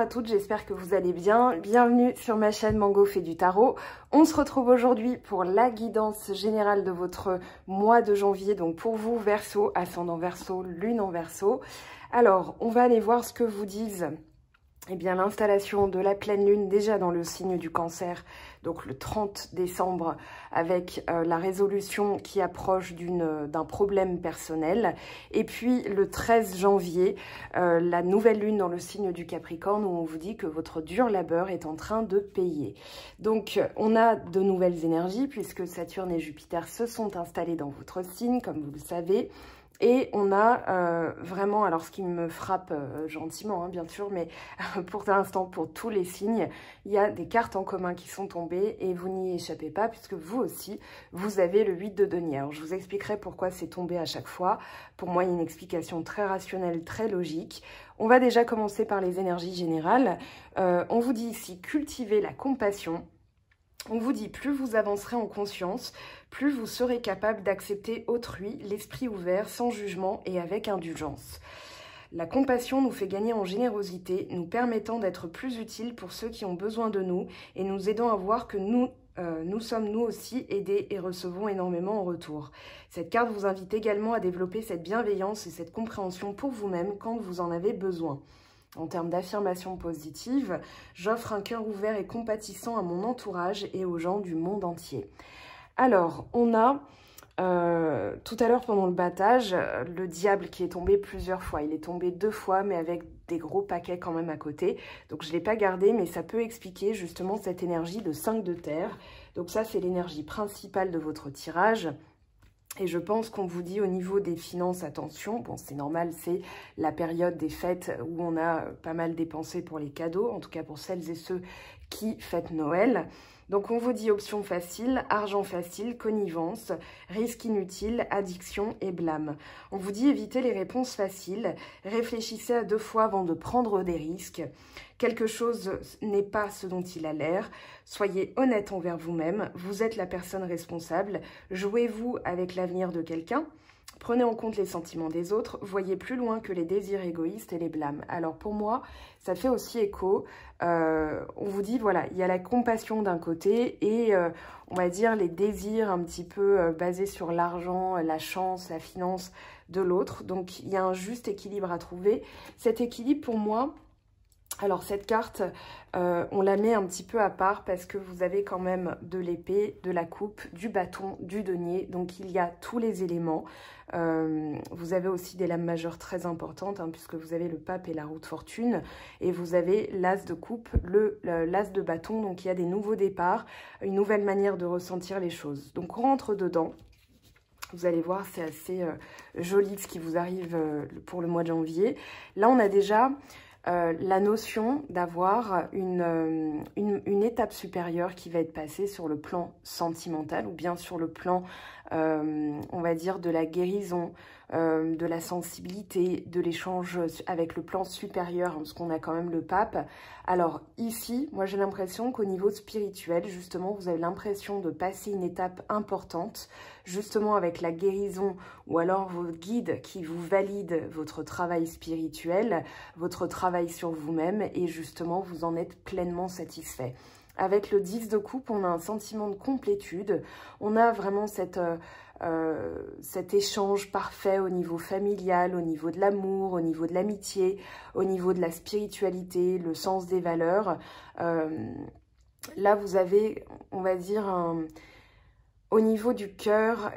à toutes, j'espère que vous allez bien. Bienvenue sur ma chaîne Mango fait du tarot. On se retrouve aujourd'hui pour la guidance générale de votre mois de janvier. Donc pour vous, Verseau, ascendant Verseau, lune en Verseau. Alors, on va aller voir ce que vous disent l'installation de la pleine lune déjà dans le signe du Cancer, donc le 30 décembre, avec la résolution qui approche d'un problème personnel. Et puis le 13 janvier, la nouvelle lune dans le signe du Capricorne, où on vous dit que votre dur labeur est en train de payer. Donc on a de nouvelles énergies, puisque Saturne et Jupiter se sont installés dans votre signe, comme vous le savez. Et on a vraiment, alors ce qui me frappe gentiment, hein, bien sûr, mais pour l'instant, pour tous les signes, il y a des cartes en commun qui sont tombées et vous n'y échappez pas, puisque vous aussi, vous avez le 8 de denier. Alors, je vous expliquerai pourquoi c'est tombé à chaque fois. Pour moi, il y a une explication très rationnelle, très logique. On va déjà commencer par les énergies générales. On vous dit ici, cultivez la compassion. On vous dit, plus vous avancerez en conscience, plus vous serez capable d'accepter autrui, l'esprit ouvert, sans jugement et avec indulgence. La compassion nous fait gagner en générosité, nous permettant d'être plus utiles pour ceux qui ont besoin de nous et nous aidant à voir que nous sommes nous aussi aidés et recevons énormément en retour. Cette carte vous invite également à développer cette bienveillance et cette compréhension pour vous-même quand vous en avez besoin. En termes d'affirmation positive, j'offre un cœur ouvert et compatissant à mon entourage et aux gens du monde entier. Alors, on a tout à l'heure pendant le battage, le diable qui est tombé plusieurs fois. Il est tombé 2 fois, mais avec des gros paquets quand même à côté. Donc, je ne l'ai pas gardé, mais ça peut expliquer justement cette énergie de 5 de terre. Donc, ça, c'est l'énergie principale de votre tirage. Et je pense qu'on vous dit au niveau des finances, attention, bon c'est normal, c'est la période des fêtes où on a pas mal dépensé pour les cadeaux, en tout cas pour celles et ceux qui fêtent Noël. Donc on vous dit option facile, argent facile, connivence, risque inutile, addiction et blâme. On vous dit évitez les réponses faciles, réfléchissez à 2 fois avant de prendre des risques. Quelque chose n'est pas ce dont il a l'air. Soyez honnête envers vous-même, vous êtes la personne responsable. Jouez-vous avec l'avenir de quelqu'un. Prenez en compte les sentiments des autres, voyez plus loin que les désirs égoïstes et les blâmes. Alors pour moi, ça fait aussi écho. On vous dit, voilà, il y a la compassion d'un côté et on va dire les désirs un petit peu basés sur l'argent, la chance, la finance de l'autre. Donc il y a un juste équilibre à trouver. Cet équilibre pour moi... Alors cette carte, on la met un petit peu à part parce que vous avez quand même de l'épée, de la coupe, du bâton, du denier. Donc il y a tous les éléments. Vous avez aussi des lames majeures très importantes hein, puisque vous avez le pape et la roue de fortune. Et vous avez l'as de coupe, l'as de bâton. Donc il y a des nouveaux départs, une nouvelle manière de ressentir les choses. Donc on rentre dedans. Vous allez voir, c'est assez joli ce qui vous arrive pour le mois de janvier. Là, on a déjà... la notion d'avoir une étape supérieure qui va être passée sur le plan sentimental ou bien sur le plan, on va dire, de la guérison, de la sensibilité, de l'échange avec le plan supérieur, hein, parce qu'on a quand même le pape. Alors ici, moi j'ai l'impression qu'au niveau spirituel, justement, vous avez l'impression de passer une étape importante, justement avec la guérison ou alors vos guides qui vous valident votre travail spirituel, votre travail sur vous-même et justement vous en êtes pleinement satisfait. Avec le 10 de coupe, on a un sentiment de complétude, on a vraiment cet échange parfait au niveau familial, au niveau de l'amour, au niveau de l'amitié, au niveau de la spiritualité, le sens des valeurs. Là, vous avez, on va dire, au niveau du cœur,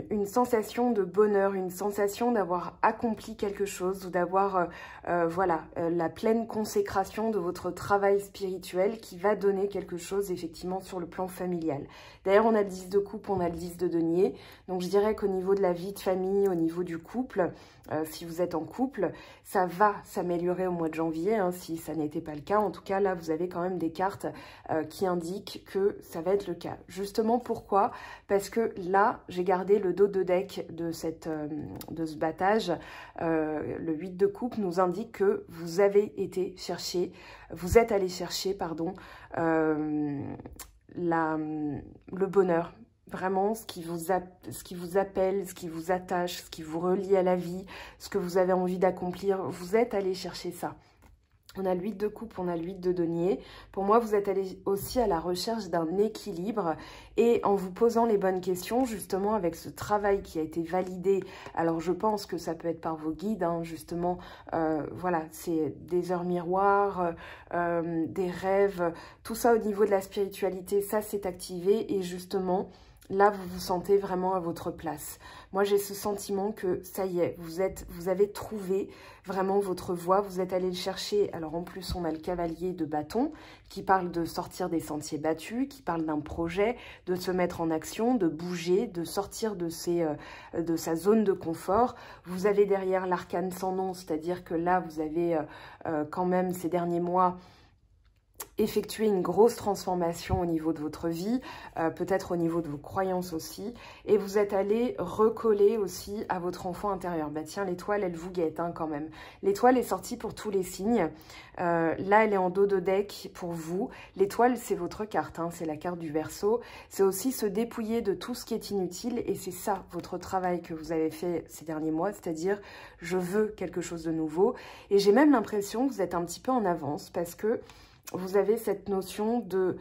une sensation de bonheur, une sensation d'avoir accompli quelque chose ou d'avoir la pleine consécration de votre travail spirituel qui va donner quelque chose effectivement sur le plan familial. D'ailleurs, on a le 10 de coupe, on a le 10 de denier. Donc, je dirais qu'au niveau de la vie de famille, au niveau du couple, si vous êtes en couple, ça va s'améliorer au mois de janvier, hein, si ça n'était pas le cas. En tout cas, là, vous avez quand même des cartes qui indiquent que ça va être le cas. Justement, pourquoi ? Parce que là, j'ai gardé le dos de deck de ce battage. Le 8 de coupe nous indique que vous avez été chercher, vous êtes allé chercher, pardon, le bonheur. Vraiment, ce qui vous appelle, ce qui vous attache, ce qui vous relie à la vie, ce que vous avez envie d'accomplir, vous êtes allé chercher ça. On a l'huile de coupe, on a l'huile de denier. Pour moi, vous êtes allé aussi à la recherche d'un équilibre et en vous posant les bonnes questions, justement avec ce travail qui a été validé. Alors, je pense que ça peut être par vos guides, hein, justement, voilà, c'est des heures miroirs, des rêves, tout ça au niveau de la spiritualité, ça s'est activé et justement, là, vous vous sentez vraiment à votre place. Moi, j'ai ce sentiment que ça y est, vous avez trouvé vraiment votre voie. Vous êtes allé le chercher. Alors, en plus, on a le cavalier de bâton qui parle de sortir des sentiers battus, qui parle d'un projet, de se mettre en action, de bouger, de sortir de sa zone de confort. Vous avez derrière l'arcane sans nom, c'est-à-dire que là, vous avez quand même ces derniers mois effectuer une grosse transformation au niveau de votre vie, peut-être au niveau de vos croyances aussi, et vous êtes allé recoller aussi à votre enfant intérieur. Bah tiens, l'étoile, elle vous guette hein, quand même. L'étoile est sortie pour tous les signes. Là, elle est en dos de deck pour vous. L'étoile, c'est votre carte, hein, c'est la carte du Verseau. C'est aussi se dépouiller de tout ce qui est inutile, et c'est ça, votre travail que vous avez fait ces derniers mois, c'est-à-dire, je veux quelque chose de nouveau. Et j'ai même l'impression que vous êtes un petit peu en avance, parce que vous avez cette notion de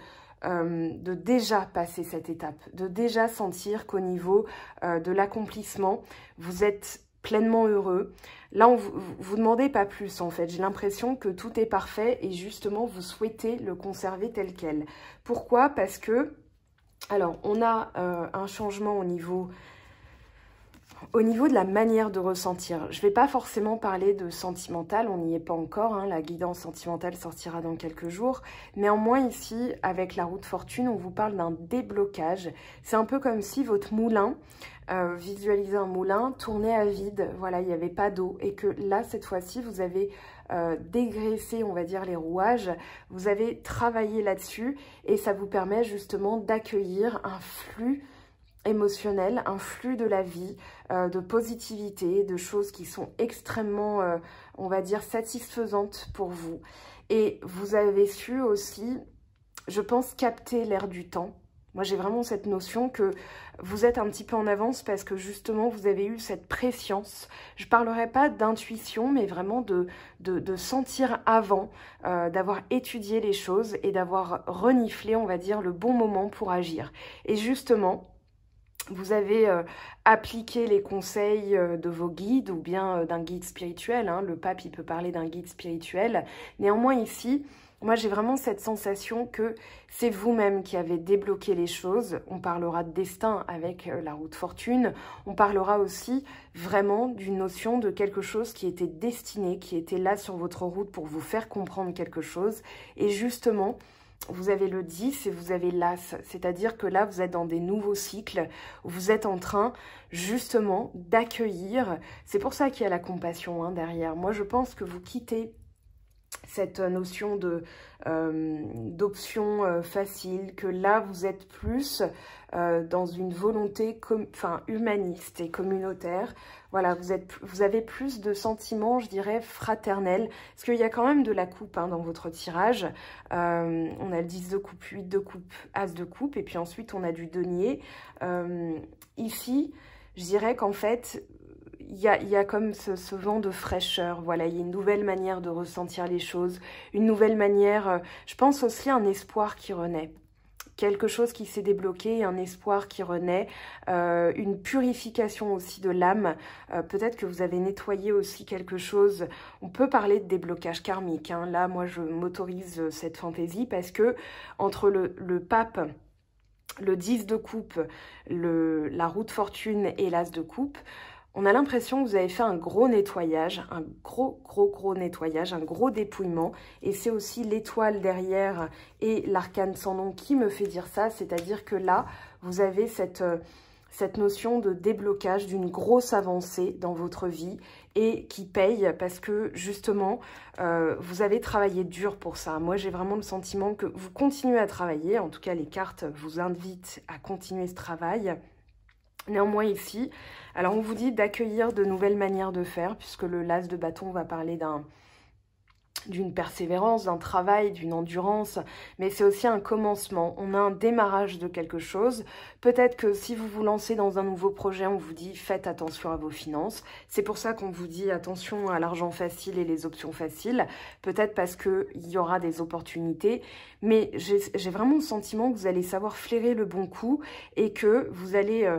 déjà passer cette étape, de déjà sentir qu'au niveau de l'accomplissement, vous êtes pleinement heureux. Là, on vous demandez pas plus en fait. J'ai l'impression que tout est parfait et justement, vous souhaitez le conserver tel quel. Pourquoi? Parce que, alors, on a un changement au niveau de la manière de ressentir. Je ne vais pas forcément parler de sentimental, on n'y est pas encore, hein, la guidance sentimentale sortira dans quelques jours. Néanmoins ici, avec la roue de fortune, on vous parle d'un déblocage. C'est un peu comme si votre moulin, visualisez un moulin, tournait à vide, voilà, il n'y avait pas d'eau. Et que là, cette fois-ci, vous avez dégraissé, on va dire, les rouages, vous avez travaillé là-dessus et ça vous permet justement d'accueillir un flux émotionnel, un flux de la vie, de positivité, de choses qui sont extrêmement, on va dire, satisfaisantes pour vous. Et vous avez su aussi, je pense, capter l'air du temps. Moi, j'ai vraiment cette notion que vous êtes un petit peu en avance parce que justement, vous avez eu cette prescience. Je ne parlerai pas d'intuition, mais vraiment de sentir avant, d'avoir étudié les choses et d'avoir reniflé, on va dire, le bon moment pour agir. Et justement, vous avez appliqué les conseils de vos guides ou bien d'un guide spirituel. Hein. Le pape, il peut parler d'un guide spirituel. Néanmoins, ici, moi, j'ai vraiment cette sensation que c'est vous-même qui avez débloqué les choses. On parlera de destin avec la roue de fortune. On parlera aussi vraiment d'une notion de quelque chose qui était destiné, qui était là sur votre route pour vous faire comprendre quelque chose. Et justement, vous avez le 10 et vous avez l'As, c'est-à-dire que là, vous êtes dans des nouveaux cycles, vous êtes en train justement d'accueillir, c'est pour ça qu'il y a la compassion hein, derrière. Moi, je pense que vous quittez cette notion d'option facile, que là, vous êtes plus dans une volonté humaniste et communautaire. Voilà, vous avez plus de sentiments, je dirais, fraternels. Parce qu'il y a quand même de la coupe hein, dans votre tirage. On a le 10 de coupe, 8 de coupe, As de coupe. Et puis ensuite, on a du denier. Ici, je dirais qu'en fait, il y a comme ce vent de fraîcheur. Voilà, il y a une nouvelle manière de ressentir les choses. Une nouvelle manière, je pense aussi à un espoir qui renaît. Quelque chose qui s'est débloqué, un espoir qui renaît, une purification aussi de l'âme. Peut-être que vous avez nettoyé aussi quelque chose. On peut parler de déblocage karmique. Hein. Là, moi, je m'autorise cette fantaisie parce que entre le pape, le 10 de coupe, la roue de fortune et l'as de coupe, on a l'impression que vous avez fait un gros nettoyage, un gros nettoyage, un gros dépouillement. Et c'est aussi l'étoile derrière et l'arcane sans nom qui me fait dire ça. C'est-à-dire que là, vous avez cette notion de déblocage, d'une grosse avancée dans votre vie et qui paye parce que justement, vous avez travaillé dur pour ça. Moi, j'ai vraiment le sentiment que vous continuez à travailler. En tout cas, les cartes vous invitent à continuer ce travail. Néanmoins ici, alors on vous dit d'accueillir de nouvelles manières de faire, puisque le las de bâton va parler d'une persévérance, d'un travail, d'une endurance, mais c'est aussi un commencement. On a un démarrage de quelque chose. Peut-être que si vous vous lancez dans un nouveau projet, on vous dit faites attention à vos finances. C'est pour ça qu'on vous dit attention à l'argent facile et les options faciles. Peut-être parce qu'il y aura des opportunités, mais j'ai vraiment le sentiment que vous allez savoir flairer le bon coup et que vous allez...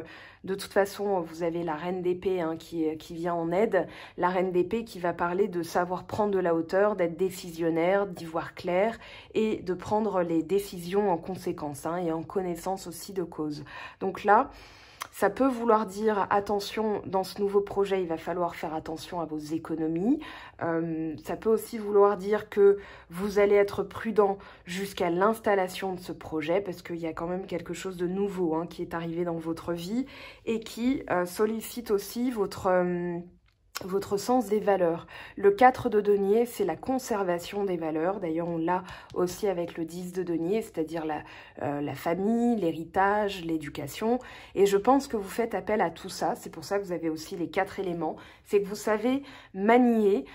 de toute façon, vous avez la reine d'épée hein, qui vient en aide. La reine d'épée qui va parler de savoir prendre de la hauteur, d'être décisionnaire, d'y voir clair et de prendre les décisions en conséquence hein, et en connaissance aussi de cause. Donc là, ça peut vouloir dire attention, dans ce nouveau projet, il va falloir faire attention à vos économies. Ça peut aussi vouloir dire que vous allez être prudent jusqu'à l'installation de ce projet parce qu'il y a quand même quelque chose de nouveau hein, qui est arrivé dans votre vie et qui sollicite aussi votre sens des valeurs. Le 4 de denier, c'est la conservation des valeurs. D'ailleurs, on l'a aussi avec le 10 de denier, c'est-à-dire la famille, l'héritage, l'éducation. Et je pense que vous faites appel à tout ça. C'est pour ça que vous avez aussi les 4 éléments. C'est que vous savez manier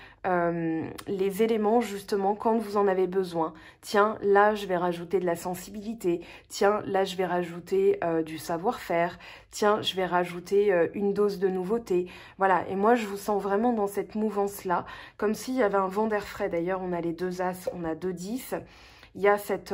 les éléments justement quand vous en avez besoin. Tiens, là, je vais rajouter de la sensibilité. Tiens, là, je vais rajouter du savoir-faire. Tiens, je vais rajouter une dose de nouveauté. Voilà, et moi, je vous sens vraiment dans cette mouvance-là, comme s'il y avait un vent d'air frais. D'ailleurs, on a les 2 As, on a 2 10. Il y a cette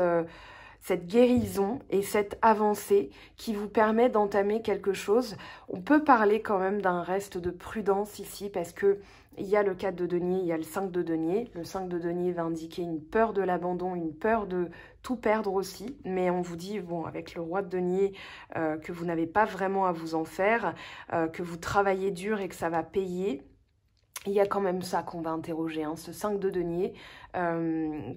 guérison et cette avancée qui vous permet d'entamer quelque chose. On peut parler quand même d'un reste de prudence ici parce que il y a le 4 de denier, il y a le 5 de denier. Le 5 de denier va indiquer une peur de l'abandon, une peur de tout perdre aussi. Mais on vous dit, bon, avec le roi de denier, que vous n'avez pas vraiment à vous en faire, que vous travaillez dur et que ça va payer. Il y a quand même ça qu'on va interroger, hein, ce 5 de denier,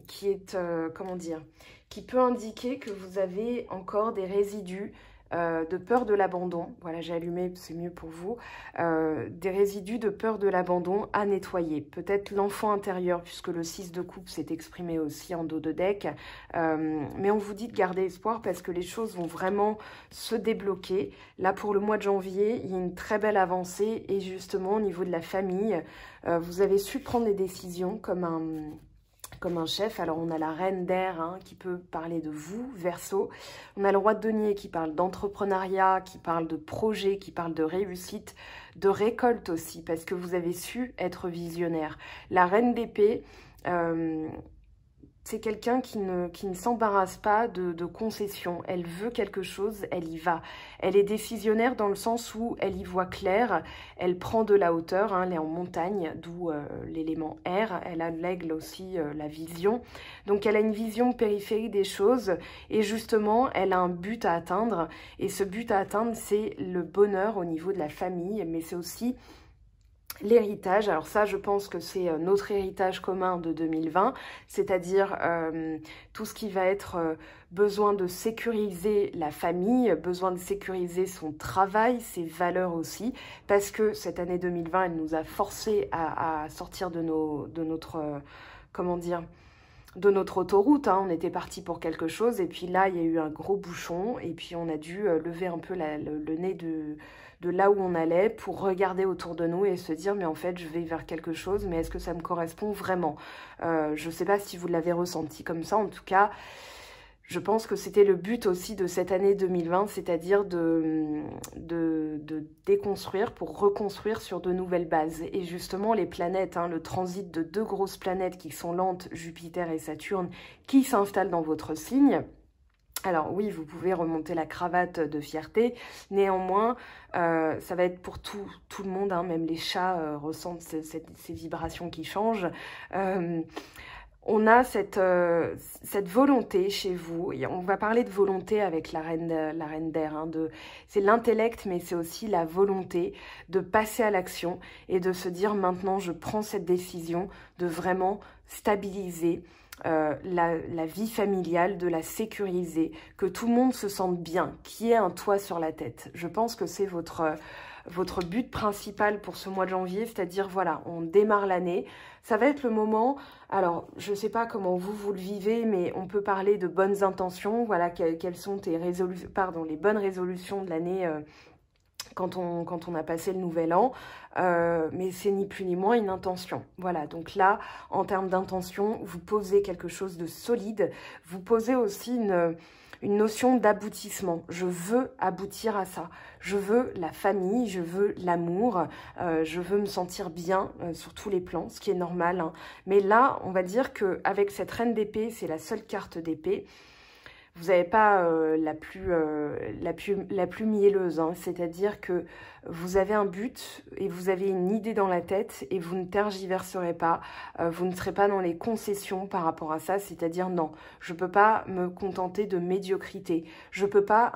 qui est, comment dire, qui peut indiquer que vous avez encore des résidus de peur de l'abandon. Voilà, j'ai allumé, c'est mieux pour vous. Des résidus de peur de l'abandon à nettoyer. Peut-être l'enfant intérieur, puisque le 6 de coupe s'est exprimé aussi en dos de deck. Mais on vous dit de garder espoir parce que les choses vont vraiment se débloquer. Là, pour le mois de janvier, il y a une très belle avancée. Et justement, au niveau de la famille, vous avez su prendre des décisions comme un chef. Alors, on a la reine d'air hein, qui peut parler de vous, Verseau. On a le roi de denier qui parle d'entrepreneuriat, qui parle de projet, qui parle de réussite, de récolte aussi, parce que vous avez su être visionnaire. La reine d'épée, c'est quelqu'un qui ne s'embarrasse pas de concessions. Elle veut quelque chose, elle y va. Elle est décisionnaire dans le sens où elle y voit clair, elle prend de la hauteur, hein, elle est en montagne, d'où l'élément air. Elle a l'aigle aussi, la vision. Donc elle a une vision périphérique des choses et justement, elle a un but à atteindre. Et ce but à atteindre, c'est le bonheur au niveau de la famille, mais c'est aussi l'héritage. Alors ça, je pense que c'est notre héritage commun de 2020, c'est-à-dire tout ce qui va être besoin de sécuriser la famille, besoin de sécuriser son travail, ses valeurs aussi, parce que cette année 2020, elle nous a forcé à sortir de notre, comment dire, de notre autoroute, hein. On était parti pour quelque chose et puis là il y a eu un gros bouchon et puis on a dû lever un peu le nez de là où on allait pour regarder autour de nous et se dire mais en fait je vais vers quelque chose, mais est-ce que ça me correspond vraiment? Je ne sais pas si vous l'avez ressenti comme ça, en tout cas je pense que c'était le but aussi de cette année 2020, c'est-à-dire de déconstruire pour reconstruire sur de nouvelles bases. Et justement, les planètes, hein, le transit de 2 grosses planètes qui sont lentes, Jupiter et Saturne, qui s'installent dans votre signe. Alors oui, vous pouvez remonter la cravate de fierté, néanmoins, ça va être pour tout le monde, hein, même les chats ressentent ces vibrations qui changent. On a cette volonté chez vous, et on va parler de volonté avec la reine d'air, hein, c'est l'intellect mais c'est aussi la volonté de passer à l'action et de se dire maintenant je prends cette décision de vraiment stabiliser la vie familiale, de la sécuriser, que tout le monde se sente bien, qu'il y ait un toit sur la tête. Je pense que c'est votre but principal pour ce mois de janvier, c'est-à-dire voilà, on démarre l'année. Ça va être le moment, alors je ne sais pas comment vous le vivez, mais on peut parler de bonnes intentions, voilà, quelles sont les bonnes résolutions de l'année quand on a passé le nouvel an, mais c'est ni plus ni moins une intention. Voilà, donc là, en termes d'intention, vous posez quelque chose de solide, vous posez aussi une notion d'aboutissement. Je veux aboutir à ça. Je veux la famille, je veux l'amour, je veux me sentir bien sur tous les plans, ce qui est normal, hein. Mais là, on va dire qu'avec cette reine d'épée, c'est la seule carte d'épée, vous n'avez pas la plus mielleuse, hein. C'est-à-dire que vous avez un but et vous avez une idée dans la tête et vous ne tergiverserez pas, vous ne serez pas dans les concessions par rapport à ça, c'est-à-dire non, je ne peux pas me contenter de médiocrité, je ne peux pas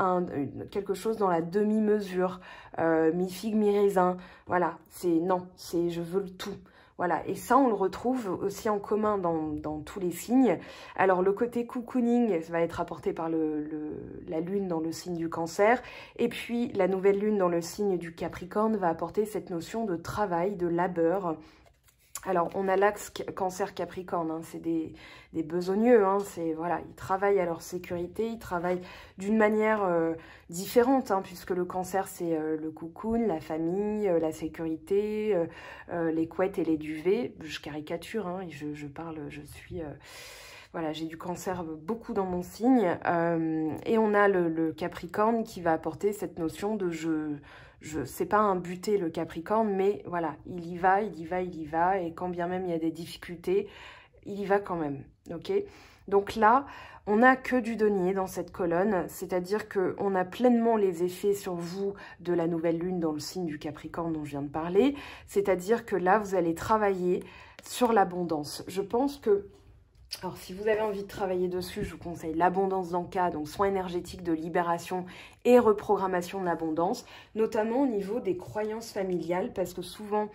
quelque chose dans la demi-mesure, mi-figue, mi-raisin, voilà, non, je veux le tout. Voilà, et ça, on le retrouve aussi en commun dans tous les signes. Alors, le côté cocooning, ça va être apporté par la lune dans le signe du Cancer. Et puis, la nouvelle lune dans le signe du Capricorne va apporter cette notion de travail, de labeur. Alors, on a l'axe Cancer-Capricorne, hein, c'est des besogneux, hein, voilà, ils travaillent à leur sécurité, ils travaillent d'une manière différente, hein, puisque le Cancer, c'est le cocoon, la famille, la sécurité, les couettes et les duvets. Je caricature, hein, je parle, voilà, j'ai du Cancer beaucoup dans mon signe. Et on a le Capricorne qui va apporter cette notion de c'est pas un buté le Capricorne, mais voilà, il y va, et quand bien même il y a des difficultés, il y va quand même, ok? Donc là, on n'a que du denier dans cette colonne, c'est-à-dire qu'on a pleinement les effets sur vous de la nouvelle lune dans le signe du Capricorne dont je viens de parler, c'est-à-dire que là, vous allez travailler sur l'abondance. Je pense que alors, si vous avez envie de travailler dessus, je vous conseille l'abondance d'Anka, donc soins énergétiques de libération et reprogrammation de l'abondance, notamment au niveau des croyances familiales, parce que souvent,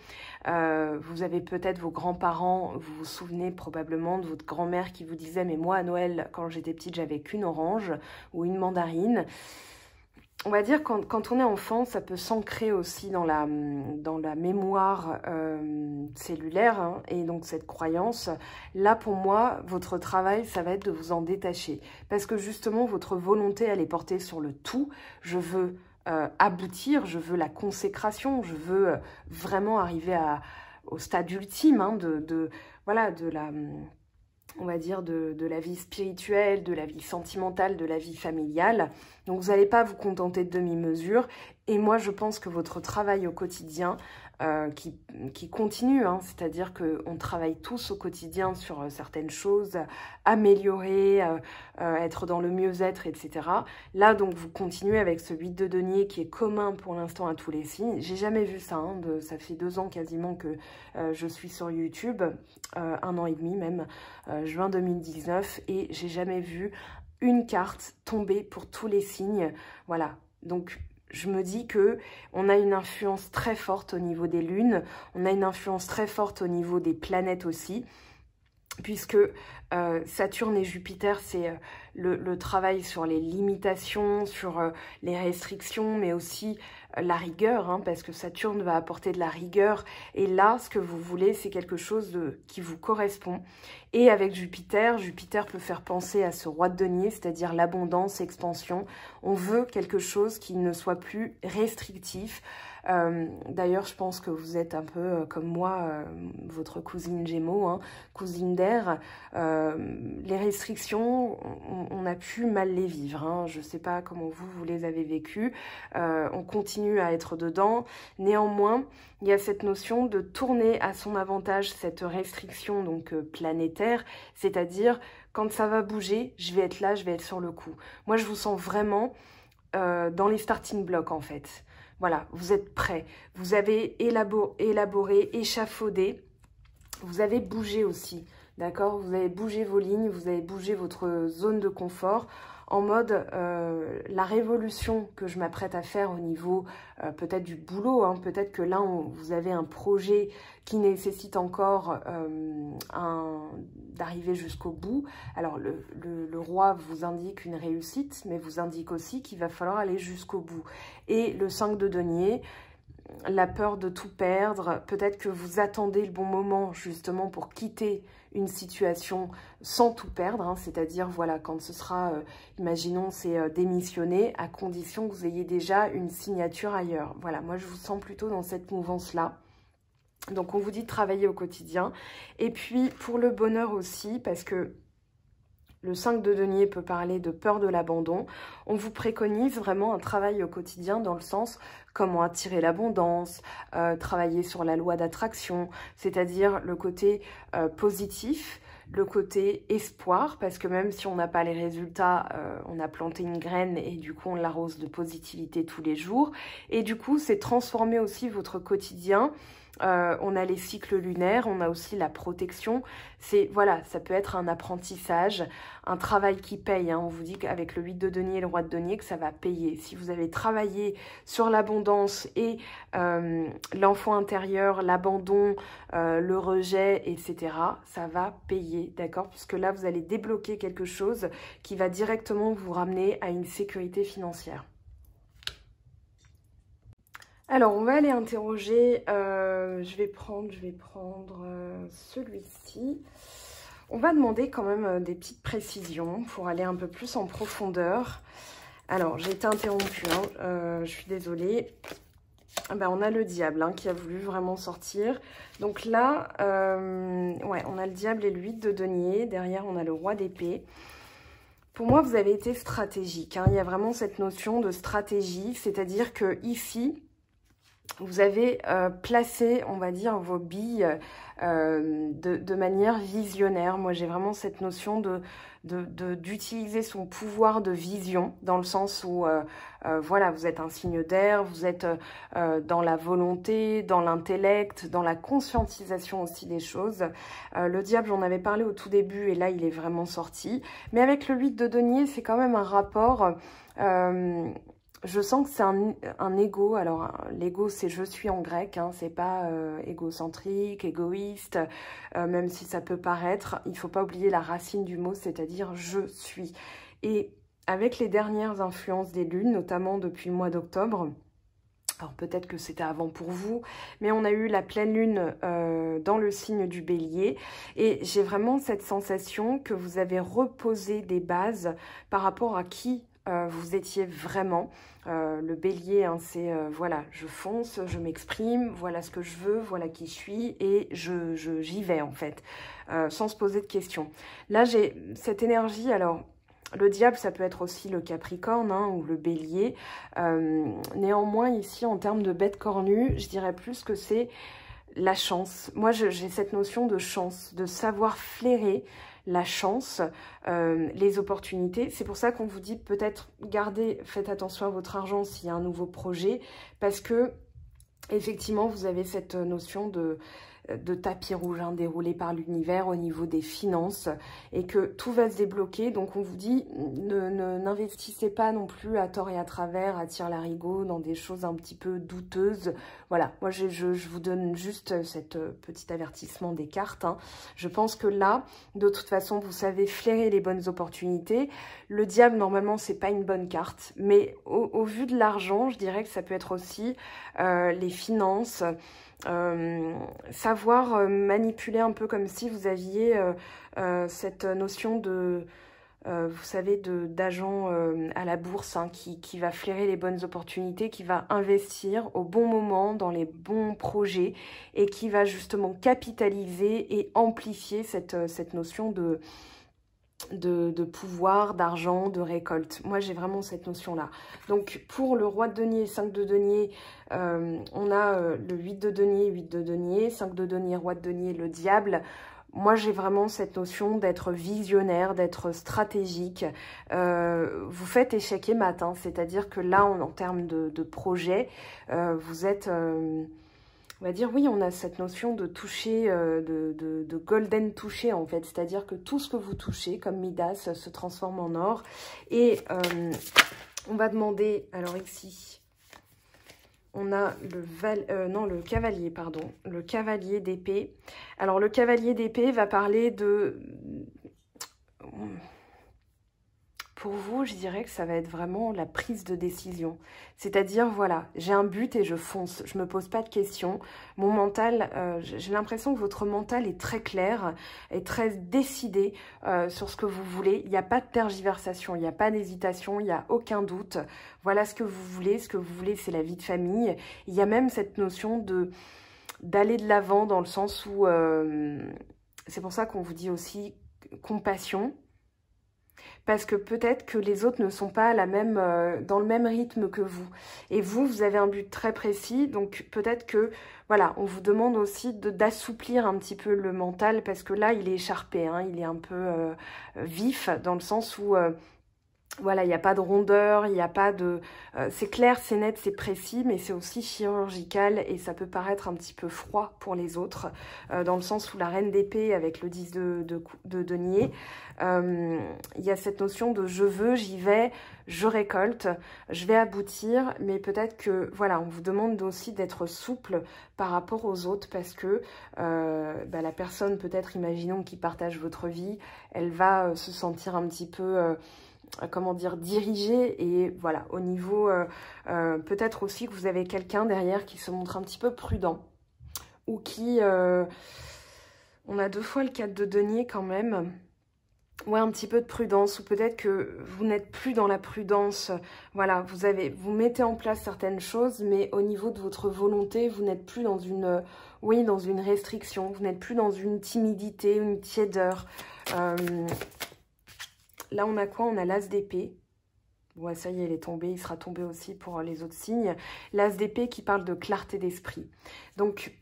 vous avez peut-être vos grands-parents, vous vous souvenez probablement de votre grand-mère qui vous disait « Mais moi, à Noël, quand j'étais petite, j'avais qu'une orange ou une mandarine ». On va dire quand on est enfant, ça peut s'ancrer aussi dans la mémoire cellulaire, hein, et donc cette croyance. Là, pour moi, votre travail, ça va être de vous en détacher. Parce que justement, votre volonté, elle est portée sur le tout. Je veux aboutir, je veux la consécration, je veux vraiment arriver au stade ultime, hein, voilà, on va dire, de la vie spirituelle, de la vie sentimentale, de la vie familiale. Donc, vous n'allez pas vous contenter de demi-mesure. Et moi, je pense que votre travail au quotidien, qui continue, hein, c'est-à-dire qu'on travaille tous au quotidien sur certaines choses, améliorer, être dans le mieux-être, etc. Là, donc, vous continuez avec ce 8 de denier qui est commun pour l'instant à tous les signes. J'ai jamais vu ça, hein, ça fait 2 ans quasiment que je suis sur YouTube, 1 an et demi même, juin 2019, et j'ai jamais vu une carte tomber pour tous les signes. Voilà, donc je me dis que on a une influence très forte au niveau des lunes, on a une influence très forte au niveau des planètes aussi, puisque Saturne et Jupiter, c'est le travail sur les limitations, sur les restrictions, mais aussi la rigueur, hein, parce que Saturne va apporter de la rigueur. Et là, ce que vous voulez, c'est quelque chose qui vous correspond. Et avec Jupiter, Jupiter peut faire penser à ce roi de denier, c'est-à-dire l'abondance, l'expansion. On veut quelque chose qui ne soit plus restrictif. D'ailleurs, je pense que vous êtes un peu comme moi, votre cousine Gémeaux, hein, cousine d'air. Les restrictions, on a pu mal les vivre, hein. Je ne sais pas comment vous les avez vécues. On continue à être dedans. Néanmoins, il y a cette notion de tourner à son avantage cette restriction donc planétaire, c'est-à-dire quand ça va bouger, je vais être là, je vais être sur le coup. Moi, je vous sens vraiment dans les starting blocks en fait. Voilà, vous êtes prêts, vous avez élaboré, échafaudé, vous avez bougé aussi, d'accord? Vous avez bougé vos lignes, vous avez bougé votre zone de confort en mode la révolution que je m'apprête à faire au niveau peut-être du boulot, hein, peut-être que là vous avez un projet qui nécessite encore d'arriver jusqu'au bout. Alors le roi vous indique une réussite, mais vous indique aussi qu'il va falloir aller jusqu'au bout. Et le 5 de denier, la peur de tout perdre. Peut-être que vous attendez le bon moment justement pour quitter une situation sans tout perdre, hein, c'est-à-dire, voilà, quand ce sera, imaginons, c'est démissionner, à condition que vous ayez déjà une signature ailleurs. Voilà, moi, je vous sens plutôt dans cette mouvance-là. Donc, on vous dit de travailler au quotidien. Et puis, pour le bonheur aussi, parce que le 5 de denier peut parler de peur de l'abandon. On vous préconise vraiment un travail au quotidien dans le sens comment attirer l'abondance, travailler sur la loi d'attraction, c'est-à-dire le côté positif, le côté espoir, parce que même si on n'a pas les résultats, on a planté une graine et du coup on l'arrose de positivité tous les jours. Et du coup, c'est transformer aussi votre quotidien. On a les cycles lunaires, on a aussi la protection. C'est, voilà, ça peut être un apprentissage, un travail qui paye. Hein. On vous dit qu'avec le 8 de denier et le roi de denier, que ça va payer. Si vous avez travaillé sur l'abondance et l'enfant intérieur, l'abandon, le rejet, etc., ça va payer, d'accord? Puisque là, vous allez débloquer quelque chose qui va directement vous ramener à une sécurité financière. Alors, on va aller interroger, je vais prendre celui-ci. On va demander quand même des petites précisions pour aller un peu plus en profondeur. Alors, j'ai été interrompue, hein, je suis désolée. Ben, on a le diable hein, qui a voulu vraiment sortir. Donc là, ouais, on a le diable et le 8 de denier. Derrière, on a le roi d'épée. Pour moi, vous avez été stratégique. Hein. Il y a vraiment cette notion de stratégie, c'est-à-dire que ici, vous avez placé, on va dire, vos billes de manière visionnaire. Moi, j'ai vraiment cette notion d'utiliser son pouvoir de vision, dans le sens où, voilà, vous êtes un signe d'air, vous êtes dans la volonté, dans l'intellect, dans la conscientisation aussi des choses. Le diable, j'en avais parlé au tout début, et là, il est vraiment sorti. Mais avec le 8 de denier, c'est quand même un rapport... je sens que c'est un ego. Alors, l'ego, c'est « je suis » en grec, hein, c'est pas égocentrique, égoïste, même si ça peut paraître. Il ne faut pas oublier la racine du mot, c'est-à-dire « je suis ». Et avec les dernières influences des lunes, notamment depuis le mois d'octobre, alors peut-être que c'était avant pour vous, mais on a eu la pleine lune dans le signe du bélier. Et j'ai vraiment cette sensation que vous avez reposé des bases par rapport à qui vous étiez vraiment. Le bélier, hein, c'est voilà, je fonce, je m'exprime, voilà ce que je veux, voilà qui je suis, et j'y vais en fait, sans se poser de questions. Là, j'ai cette énergie, alors... Le diable, ça peut être aussi le capricorne hein, ou le bélier. Néanmoins, ici, en termes de bête cornue, je dirais plus que c'est la chance. Moi, j'ai cette notion de chance, de savoir flairer la chance, les opportunités. C'est pour ça qu'on vous dit peut-être gardez, faites attention à votre argent s'il y a un nouveau projet, parce que effectivement, vous avez cette notion de tapis rouge hein, déroulé par l'univers au niveau des finances et que tout va se débloquer. Donc on vous dit, n'investissez pas non plus à tort et à travers, à tire-larigot, dans des choses un petit peu douteuses. Voilà, moi je vous donne juste cet petit avertissement des cartes. Hein. Je pense que là, de toute façon, vous savez flairer les bonnes opportunités. Le diable, normalement, c'est pas une bonne carte, mais au vu de l'argent, je dirais que ça peut être aussi les finances, savoir manipuler un peu comme si vous aviez cette notion de, vous savez, d'agent à la bourse hein, qui va flairer les bonnes opportunités, qui va investir au bon moment dans les bons projets et qui va justement capitaliser et amplifier cette notion de pouvoir, d'argent, de récolte. Moi, j'ai vraiment cette notion-là. Donc, pour le roi de denier, 5 de denier, on a le 8 de denier, 8 de denier, 5 de denier, roi de denier, le diable. Moi, j'ai vraiment cette notion d'être visionnaire, d'être stratégique. Vous faites échec et mat, hein, c'est-à-dire que là, en termes de projet, vous êtes... on va dire, oui, on a cette notion de toucher, de golden toucher, en fait. C'est-à-dire que tout ce que vous touchez, comme Midas, se transforme en or. Et on va demander, alors ici, on a le cavalier, pardon. Le cavalier d'épée. Alors, le cavalier d'épée va parler de... pour vous, je dirais que ça va être vraiment la prise de décision. C'est-à-dire, voilà, j'ai un but et je fonce. Je ne me pose pas de questions. Mon mental, j'ai l'impression que votre mental est très clair, est très décidé sur ce que vous voulez. Il n'y a pas de tergiversation, il n'y a pas d'hésitation, il n'y a aucun doute. Voilà ce que vous voulez. Ce que vous voulez, c'est la vie de famille. Il y a même cette notion d'aller de l'avant dans le sens où... c'est pour ça qu'on vous dit aussi compassion. Parce que peut-être que les autres ne sont pas dans le même rythme que vous. Et vous, vous avez un but très précis, donc peut-être que, voilà, on vous demande aussi d'assouplir un petit peu le mental, parce que là, il est écharpé, hein, il est un peu vif, dans le sens où... voilà, il n'y a pas de rondeur, il n'y a pas de... c'est clair, c'est net, c'est précis, mais c'est aussi chirurgical et ça peut paraître un petit peu froid pour les autres, dans le sens où la reine d'épée avec le 10 de denier, il y a cette notion de je veux, j'y vais, je récolte, je vais aboutir, mais peut-être que, voilà, on vous demande aussi d'être souple par rapport aux autres parce que la personne, peut-être, imaginons, qui partage votre vie, elle va se sentir un petit peu... comment dire, dirigé et voilà, au niveau, peut-être aussi que vous avez quelqu'un derrière qui se montre un petit peu prudent ou qui, on a 2 fois le 4 de denier quand même, ouais, un petit peu de prudence ou peut-être que vous n'êtes plus dans la prudence, voilà, vous mettez en place certaines choses mais au niveau de votre volonté, vous n'êtes plus dans une, oui, dans une restriction, vous n'êtes plus dans une timidité, une tiédeur, là, on a quoi? On a l'as d'épée. Ouais, ça y est, il est tombé. Il sera tombé aussi pour les autres signes. L'as d'épée qui parle de clarté d'esprit. Donc,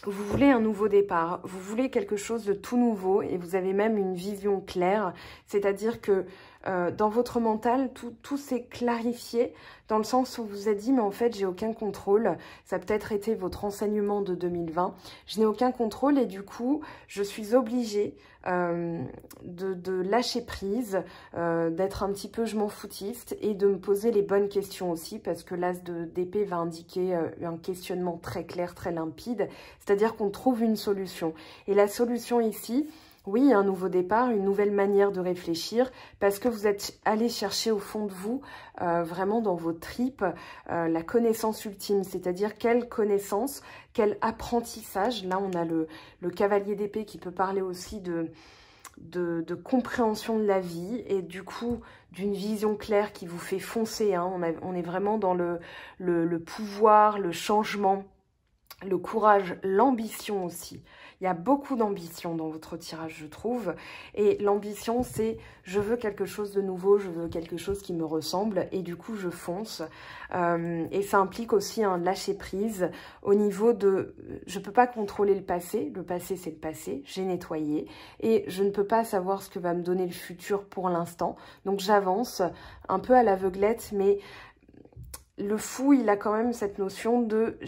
vous voulez un nouveau départ. Vous voulez quelque chose de tout nouveau et vous avez même une vision claire. C'est-à-dire que dans votre mental, tout s'est clarifié dans le sens où vous vous êtes dit, mais en fait, j'ai aucun contrôle. Ça a peut-être été votre enseignement de 2020. Je n'ai aucun contrôle et du coup, je suis obligée de lâcher prise, d'être un petit peu je m'en foutiste et de me poser les bonnes questions aussi parce que l'as d'épée va indiquer un questionnement très clair, très limpide. C'est-à-dire qu'on trouve une solution. Et la solution ici... oui, un nouveau départ, une nouvelle manière de réfléchir, parce que vous êtes allé chercher au fond de vous, vraiment dans vos tripes, la connaissance ultime, c'est-à-dire quelle connaissance, quel apprentissage. Là, on a le cavalier d'épée qui peut parler aussi de compréhension de la vie et du coup d'une vision claire qui vous fait foncer. Hein. On est vraiment dans le pouvoir, le changement, le courage, l'ambition aussi. Il y a beaucoup d'ambition dans votre tirage, je trouve. Et l'ambition, c'est je veux quelque chose de nouveau, je veux quelque chose qui me ressemble. Et du coup, je fonce. Et ça implique aussi un lâcher-prise au niveau de... je ne peux pas contrôler le passé. Le passé, c'est le passé. J'ai nettoyé. Et je ne peux pas savoir ce que va me donner le futur pour l'instant. Donc, j'avance un peu à l'aveuglette. Mais le fou, il a quand même cette notion de...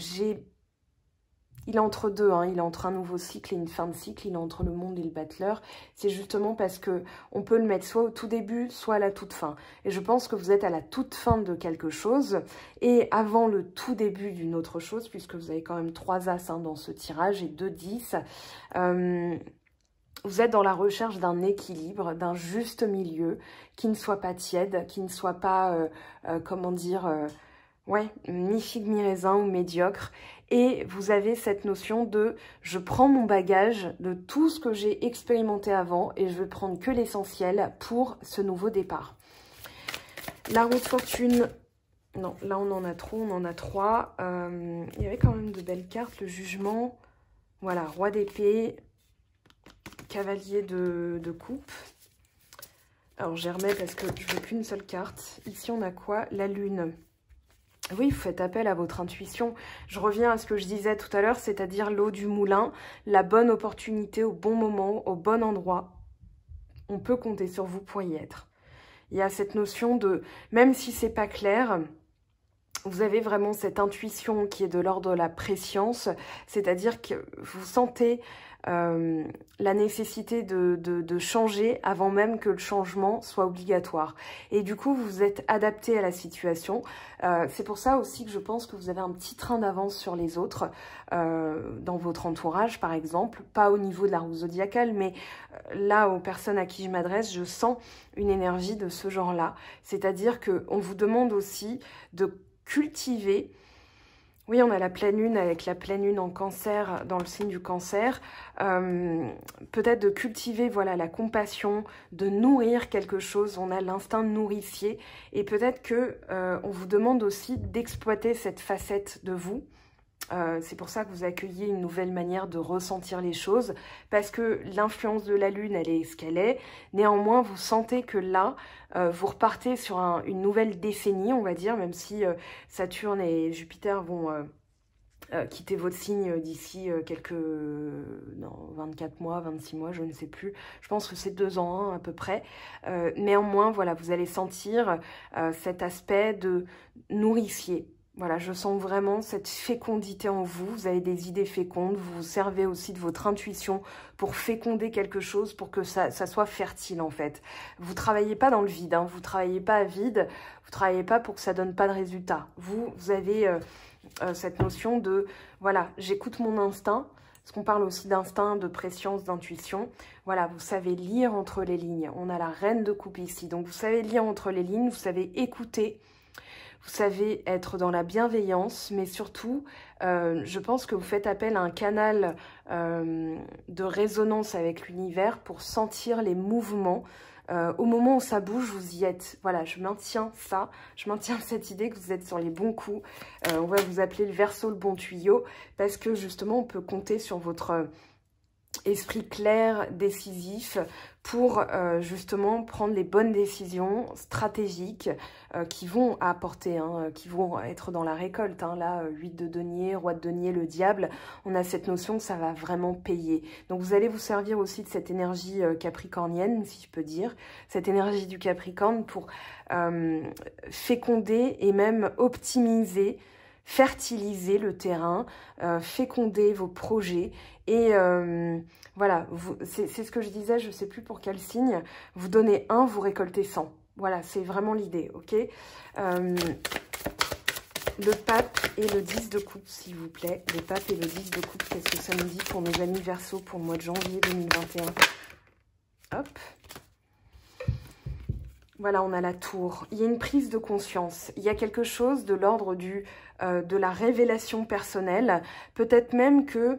il est entre deux, hein. Il est entre un nouveau cycle et une fin de cycle, il est entre le monde et le battleur. C'est justement parce que on peut le mettre soit au tout début, soit à la toute fin. Et je pense que vous êtes à la toute fin de quelque chose et avant le tout début d'une autre chose, puisque vous avez quand même 3 as hein, dans ce tirage et 2 10. Vous êtes dans la recherche d'un équilibre, d'un juste milieu, qui ne soit pas tiède, qui ne soit pas, comment dire... ouais, mi figue, mi raisin ou médiocre. Et vous avez cette notion de je prends mon bagage de tout ce que j'ai expérimenté avant et je vais prendre que l'essentiel pour ce nouveau départ. La roue de fortune, non, là on en a trop, on en a 3. Il y avait quand même de belles cartes, le jugement, voilà, roi d'épée, cavalier de coupe. Alors j'ai remis parce que je veux qu'une seule carte. Ici on a quoi? La lune. Oui, vous faites appel à votre intuition. Je reviens à ce que je disais tout à l'heure, c'est-à-dire l'eau du moulin, la bonne opportunité au bon moment, au bon endroit. On peut compter sur vous pour y être. Il y a cette notion de, même si c'est pas clair, vous avez vraiment cette intuition qui est de l'ordre de la prescience, c'est-à-dire que vous sentez la nécessité de changer avant même que le changement soit obligatoire. Et du coup, vous vous êtes adapté à la situation. C'est pour ça aussi que je pense que vous avez un petit train d'avance sur les autres, dans votre entourage par exemple, pas au niveau de la roue zodiacale, mais là, aux personnes à qui je m'adresse, je sens une énergie de ce genre-là. C'est-à-dire qu'on vous demande aussi de cultiver. Oui, on a la pleine lune avec la pleine lune en cancer, dans le signe du cancer. Peut-être de cultiver voilà, la compassion, de nourrir quelque chose. On a l'instinct nourricier. Et peut-être que on vous demande aussi d'exploiter cette facette de vous. C'est pour ça que vous accueillez une nouvelle manière de ressentir les choses, parce que l'influence de la Lune, elle est ce qu'elle est. Néanmoins, vous sentez que là, vous repartez sur une nouvelle décennie, on va dire, même si Saturne et Jupiter vont quitter votre signe d'ici quelques 24 mois, 26 mois, je ne sais plus. Je pense que c'est 2 ans hein, à peu près. Néanmoins, voilà, vous allez sentir cet aspect de nourricier. Voilà, je sens vraiment cette fécondité en vous. Vous avez des idées fécondes. Vous vous servez aussi de votre intuition pour féconder quelque chose, pour que ça soit fertile en fait. Vous travaillez pas dans le vide, hein, vous travaillez pas à vide. Vous travaillez pas pour que ça donne pas de résultat. Vous avez cette notion de, voilà, j'écoute mon instinct. Parce qu'on parle aussi d'instinct, de prescience, d'intuition. Voilà, vous savez lire entre les lignes. On a la reine de coupe ici. Donc vous savez lire entre les lignes, vous savez écouter. Vous savez être dans la bienveillance, mais surtout, je pense que vous faites appel à un canal de résonance avec l'univers pour sentir les mouvements. Au moment où ça bouge, vous y êtes. Voilà, je maintiens ça, je maintiens cette idée que vous êtes sur les bons coups. On va vous appeler le Verseau, le bon tuyau, parce que justement, on peut compter sur votre esprit clair, décisif, pour justement prendre les bonnes décisions stratégiques qui vont apporter, hein, qui vont être dans la récolte. Hein. Là, 8 de denier, roi de denier, le diable, on a cette notion que ça va vraiment payer. Donc vous allez vous servir aussi de cette énergie capricornienne, si je peux dire, cette énergie du Capricorne pour féconder et même optimiser, fertiliser le terrain, féconder vos projets et voilà, c'est ce que je disais, je ne sais plus pour quel signe, vous donnez 1, vous récoltez 100. Voilà, c'est vraiment l'idée, ok. Le pape et le 10 de coupe, s'il vous plaît. Le pape et le 10 de coupe, qu'est-ce que ça nous dit pour nos amis Verseau pour le mois de janvier 2021? Hop. Voilà, on a la tour. Il y a une prise de conscience. Il y a quelque chose de l'ordre de la révélation personnelle. Peut-être même que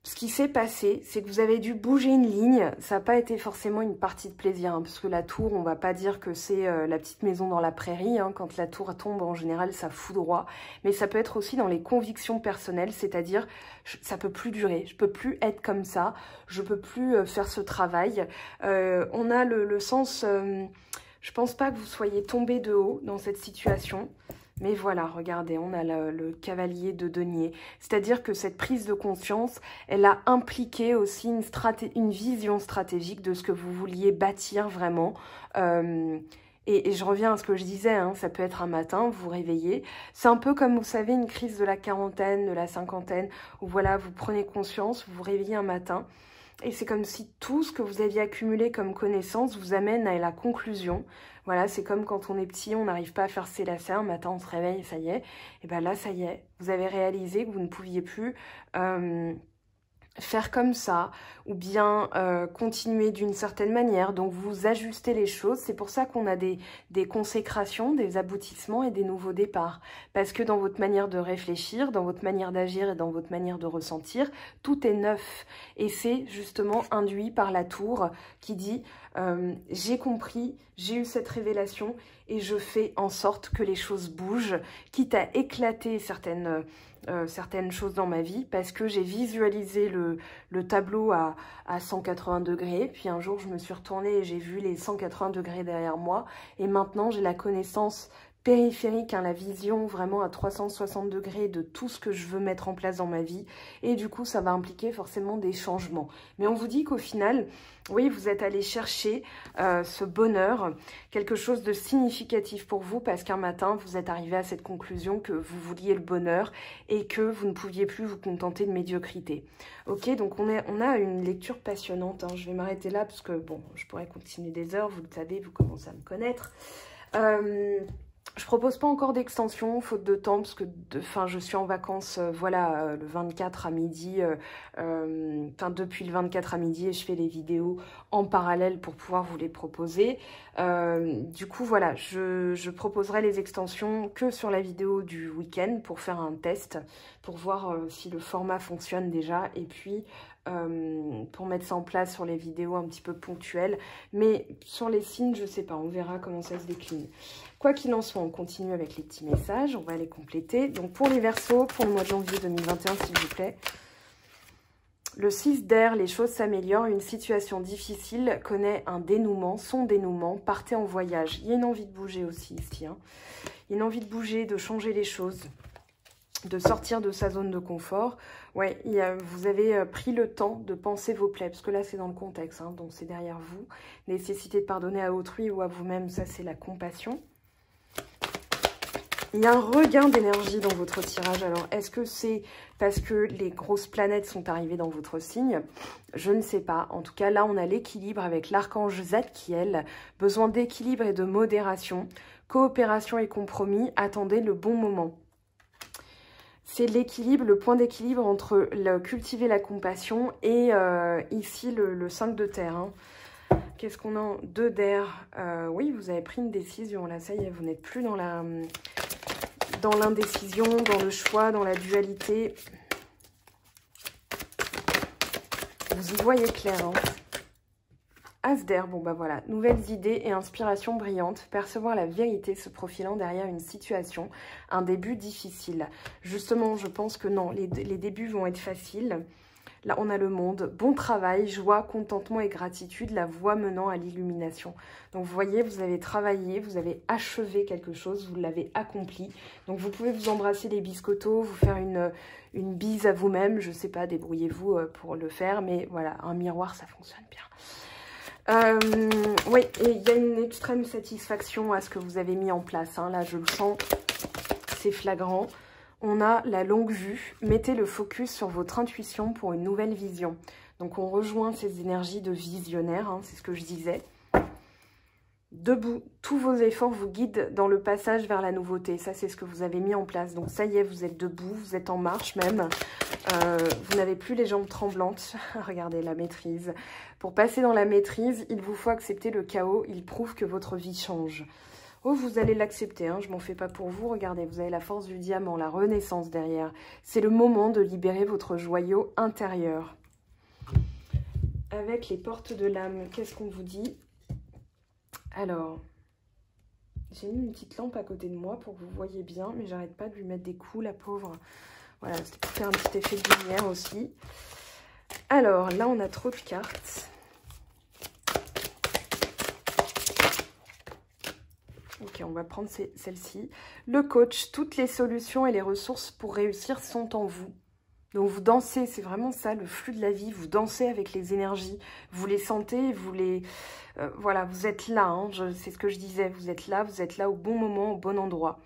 ce qui s'est passé, c'est que vous avez dû bouger une ligne. Ça n'a pas été forcément une partie de plaisir, hein, parce que la tour, on va pas dire que c'est la petite maison dans la prairie. Hein, quand la tour tombe, en général, ça foudroie. Mais ça peut être aussi dans les convictions personnelles, c'est-à-dire, ça peut plus durer. Je peux plus être comme ça. Je peux plus faire ce travail. On a le sens... je pense pas que vous soyez tombé de haut dans cette situation. Mais voilà, regardez, on a le cavalier de denier. C'est-à-dire que cette prise de conscience, elle a impliqué aussi une vision stratégique de ce que vous vouliez bâtir vraiment. Et je reviens à ce que je disais, hein, ça peut être un matin, vous vous réveillez. C'est un peu comme, vous savez, une crise de la quarantaine, de la cinquantaine, où voilà, vous prenez conscience, vous vous réveillez un matin. Et c'est comme si tout ce que vous aviez accumulé comme connaissance vous amène à la conclusion. Voilà, c'est comme quand on est petit, on n'arrive pas à faire ses lacets, un matin on se réveille, ça y est. Et bien là, ça y est, vous avez réalisé que vous ne pouviez plus faire comme ça, ou bien continuer d'une certaine manière. Donc vous ajustez les choses. C'est pour ça qu'on a des consécrations, des aboutissements et des nouveaux départs. Parce que dans votre manière de réfléchir, dans votre manière d'agir et dans votre manière de ressentir, tout est neuf. Et c'est justement induit par la tour qui dit j'ai compris, j'ai eu cette révélation et je fais en sorte que les choses bougent, quitte à éclater certaines choses dans ma vie, parce que j'ai visualisé le tableau à 180 degrés, puis un jour je me suis retournée et j'ai vu les 180 degrés derrière moi, et maintenant j'ai la connaissance périphérique, hein, la vision vraiment à 360 degrés de tout ce que je veux mettre en place dans ma vie. Et du coup, ça va impliquer forcément des changements. Mais on vous dit qu'au final, oui, vous êtes allé chercher ce bonheur, quelque chose de significatif pour vous, parce qu'un matin, vous êtes arrivé à cette conclusion que vous vouliez le bonheur et que vous ne pouviez plus vous contenter de médiocrité. Ok, donc on a une lecture passionnante, hein. Je vais m'arrêter là parce que, bon, je pourrais continuer des heures, vous le savez, vous commencez à me connaître. Je propose pas encore d'extension, faute de temps, parce que je suis en vacances, voilà, le 24 à midi, depuis le 24 à midi, et je fais les vidéos en parallèle pour pouvoir vous les proposer. Du coup, voilà, je proposerai les extensions que sur la vidéo du week-end pour faire un test, pour voir si le format fonctionne déjà, et puis pour mettre ça en place sur les vidéos un petit peu ponctuelles. Mais sur les signes, je sais pas, on verra comment ça se décline. Quoi qu'il en soit, on continue avec les petits messages, on va les compléter. Donc pour les Verseaux, pour le mois de janvier 2021, s'il vous plaît. Le 6 d'air, les choses s'améliorent, une situation difficile connaît un dénouement, son dénouement, partez en voyage. Il y a une envie de bouger aussi ici, hein. Il y a une envie de bouger, de changer les choses, de sortir de sa zone de confort. Ouais, vous avez pris le temps de penser vos plaies, parce que là c'est dans le contexte, hein, donc c'est derrière vous. Nécessité de pardonner à autrui ou à vous-même, ça c'est la compassion. Il y a un regain d'énergie dans votre tirage. Alors, est-ce que c'est parce que les grosses planètes sont arrivées dans votre signe? Je ne sais pas. En tout cas, là, on a l'équilibre avec l'archange Zadkiel. Besoin d'équilibre et de modération. Coopération et compromis. Attendez le bon moment. C'est l'équilibre, le point d'équilibre entre cultiver la compassion et ici le 5 de terre, hein. Qu'est-ce qu'on a? 2 d'air. Oui, vous avez pris une décision. Là, ça y est, vous n'êtes plus dans l'indécision, dans le choix, dans la dualité. Vous y voyez clair, hein. As d'air, bon bah voilà, nouvelles idées et inspirations brillantes, percevoir la vérité se profilant derrière une situation, un début difficile. Justement, je pense que non, les débuts vont être faciles. Là, on a le monde, bon travail, joie, contentement et gratitude, la voie menant à l'illumination. Donc, vous voyez, vous avez travaillé, vous avez achevé quelque chose, vous l'avez accompli. Donc, vous pouvez vous embrasser les biscottos, vous faire une bise à vous-même. Je ne sais pas, débrouillez-vous pour le faire, mais voilà, un miroir, ça fonctionne bien. Oui, et il y a une extrême satisfaction à ce que vous avez mis en place, hein. Là, je le sens, c'est flagrant. On a la longue vue. Mettez le focus sur votre intuition pour une nouvelle vision. Donc, on rejoint ces énergies de visionnaire, hein, c'est ce que je disais. Debout, tous vos efforts vous guident dans le passage vers la nouveauté. Ça, c'est ce que vous avez mis en place. Donc, ça y est, vous êtes debout, vous êtes en marche même. Vous n'avez plus les jambes tremblantes. Regardez la maîtrise. Pour passer dans la maîtrise, il vous faut accepter le chaos. Il prouve que votre vie change. Oh, vous allez l'accepter, hein, je m'en fais pas pour vous. Regardez, vous avez la force du diamant, la renaissance derrière. C'est le moment de libérer votre joyau intérieur. Avec les portes de l'âme, qu'est-ce qu'on vous dit? Alors, j'ai mis une petite lampe à côté de moi pour que vous voyez bien, mais j'arrête pas de lui mettre des coups, la pauvre. Voilà, c'était pour faire un petit effet de lumière aussi. Alors, là, on a trop de cartes. Ok, on va prendre celle-ci. Le coach, toutes les solutions et les ressources pour réussir sont en vous. Donc vous dansez, c'est vraiment ça, le flux de la vie. Vous dansez avec les énergies, vous les sentez, vous les... voilà, vous êtes là, hein, c'est ce que je disais, vous êtes là au bon moment, au bon endroit.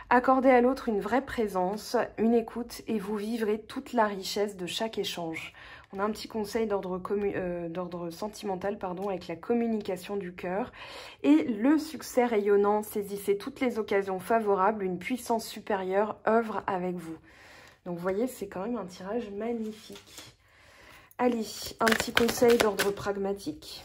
Accordez à l'autre une vraie présence, une écoute et vous vivrez toute la richesse de chaque échange. On a un petit conseil d'ordre sentimental, pardon, avec la communication du cœur. Et le succès rayonnant, saisissez toutes les occasions favorables, une puissance supérieure œuvre avec vous. Donc vous voyez, c'est quand même un tirage magnifique. Allez, un petit conseil d'ordre pragmatique.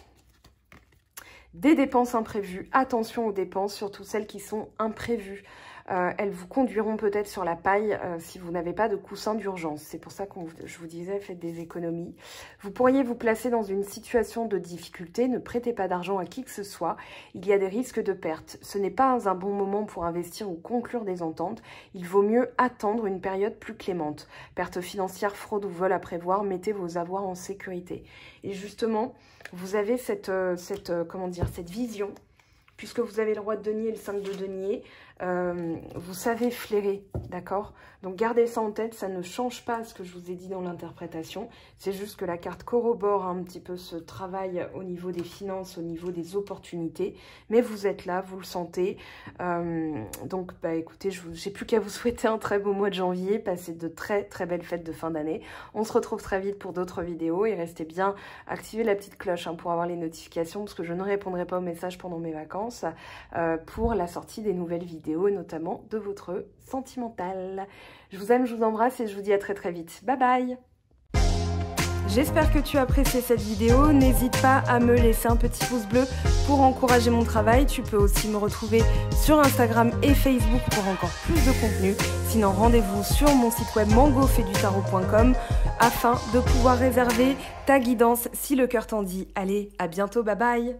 Des dépenses imprévues, attention aux dépenses, surtout celles qui sont imprévues. Elles vous conduiront peut-être sur la paille si vous n'avez pas de coussin d'urgence. C'est pour ça que je vous disais, faites des économies. Vous pourriez vous placer dans une situation de difficulté. Ne prêtez pas d'argent à qui que ce soit. Il y a des risques de perte. Ce n'est pas un bon moment pour investir ou conclure des ententes. Il vaut mieux attendre une période plus clémente. Perte financière, fraude ou vol à prévoir. Mettez vos avoirs en sécurité. Et justement, vous avez cette vision. Puisque vous avez le roi de denier et le 5 de denier, vous savez flairer, d'accord? Donc gardez ça en tête, ça ne change pas ce que je vous ai dit dans l'interprétation. C'est juste que la carte corrobore un petit peu ce travail au niveau des finances, au niveau des opportunités. Mais vous êtes là, vous le sentez. Donc bah écoutez, j'ai plus qu'à vous souhaiter un très beau mois de janvier. Passez de très très belles fêtes de fin d'année. On se retrouve très vite pour d'autres vidéos et restez bien, activez la petite cloche pour avoir les notifications parce que je ne répondrai pas aux messages pendant mes vacances pour la sortie des nouvelles vidéos, notamment de votre sentimental. Je vous aime, je vous embrasse et je vous dis à très très vite. Bye bye! J'espère que tu as apprécié cette vidéo. N'hésite pas à me laisser un petit pouce bleu pour encourager mon travail. Tu peux aussi me retrouver sur Instagram et Facebook pour encore plus de contenu. Sinon, rendez-vous sur mon site web mangofaidutarot.com afin de pouvoir réserver ta guidance si le cœur t'en dit. Allez, à bientôt, bye bye!